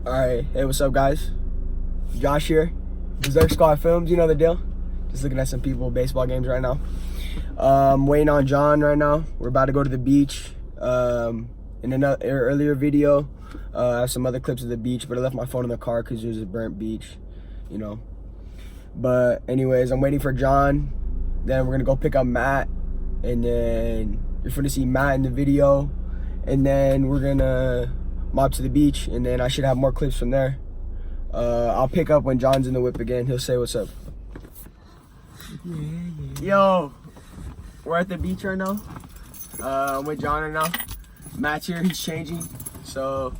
Alright, hey, what's up, guys? Josh here. Berserk Squad Films, you know the deal. Just looking at some people baseball games right now. Waiting on John right now. We're about to go to the beach. In another earlier video, I have some other clips of the beach, but I left my phone in the car because it was a burnt beach, you know. But anyways, I'm waiting for John. Then we're gonna go pick up Matt, and then you're gonna see Matt in the video, and then we're gonna mob to the beach, and then I should have more clips from there. I'll pick up when John's in the whip again. He'll say what's up. Yo, we're at the beach right now. I'm with John right now. Matt's here, he's changing. So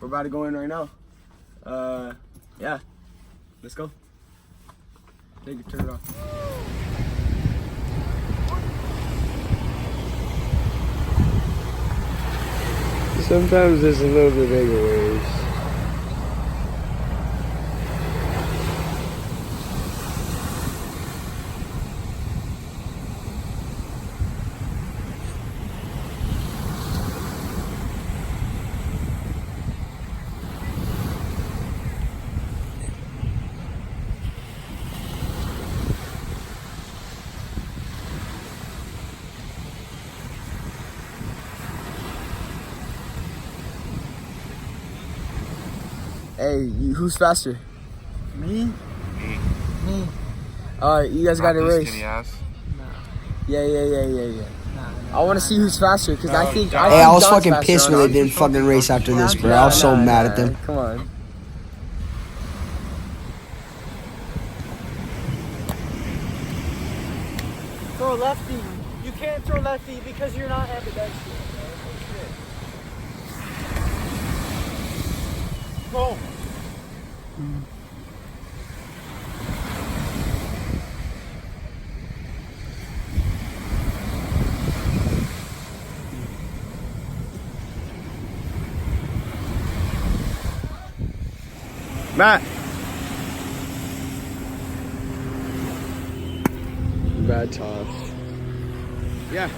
we're about to go in right now. Yeah, let's go. Take it, turn it off. Sometimes there's a little bit bigger waves. Hey, who's faster? Me? Me. Alright, you guys got to race. Skinny ass. Yeah. I want to see who's faster because I think. Hey, I was John's fucking faster, pissed when aren't they I? didn't fucking race after this, bro. I was so mad at them. Come on. Throw lefty. You can't throw lefty because you're not ambidextrous. Go. Matt. Bad toss. Yeah.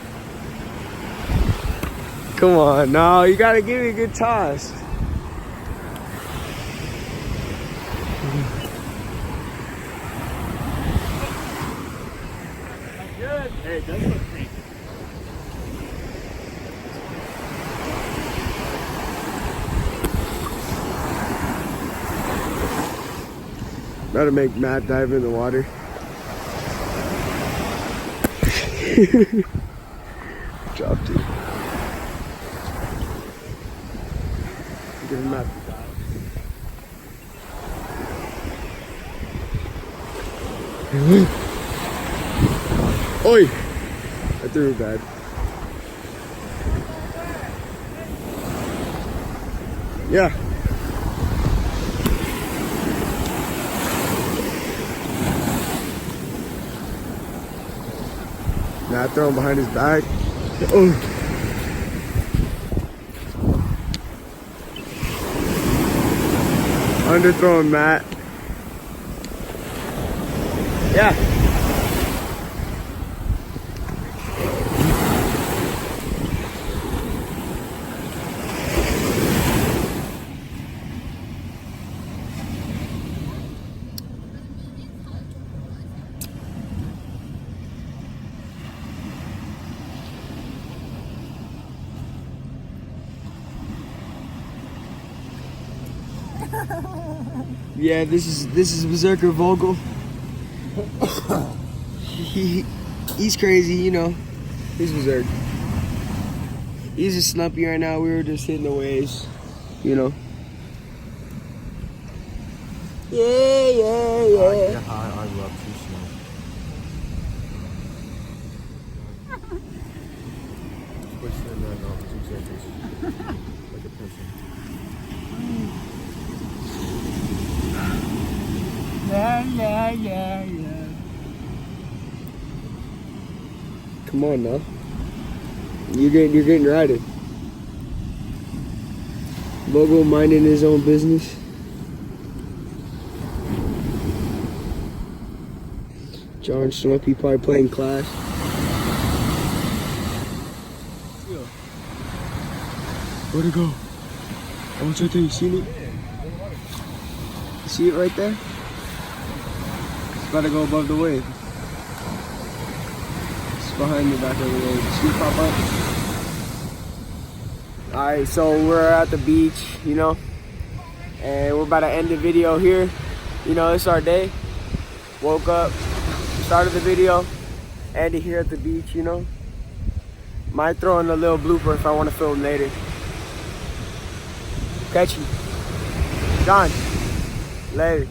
Come on, no, you gotta give me a good toss. Good. Hey, it does look pretty. Gotta make Matt dive in the water. Dropped it. Give him Matt the dive. Oi! I threw it bad. Yeah. Matt throwing behind his back. Oh. Underthrowing Matt. Yeah. Yeah, this is Berserker Vogel. He's crazy, you know. He's Berserk. He's just slumpy right now. We were just hitting the waves, you know. Yeah. I love too slow. Push in that off 2 seconds. Like a person. Yeah. Come on now. You're getting righted. Vogel minding his own business. John Slumpy probably playing class. Where'd it go? Oh, it's right there. You seen it? See it right there? It's about to go above the wave. It's behind the back of the wave. See it pop up? Alright, so we're at the beach, you know, and we're about to end the video here. You know, it's our day. Woke up, started the video, ended here at the beach, you know. Might throw in a little blooper if I want to film later. Catch you. John, later.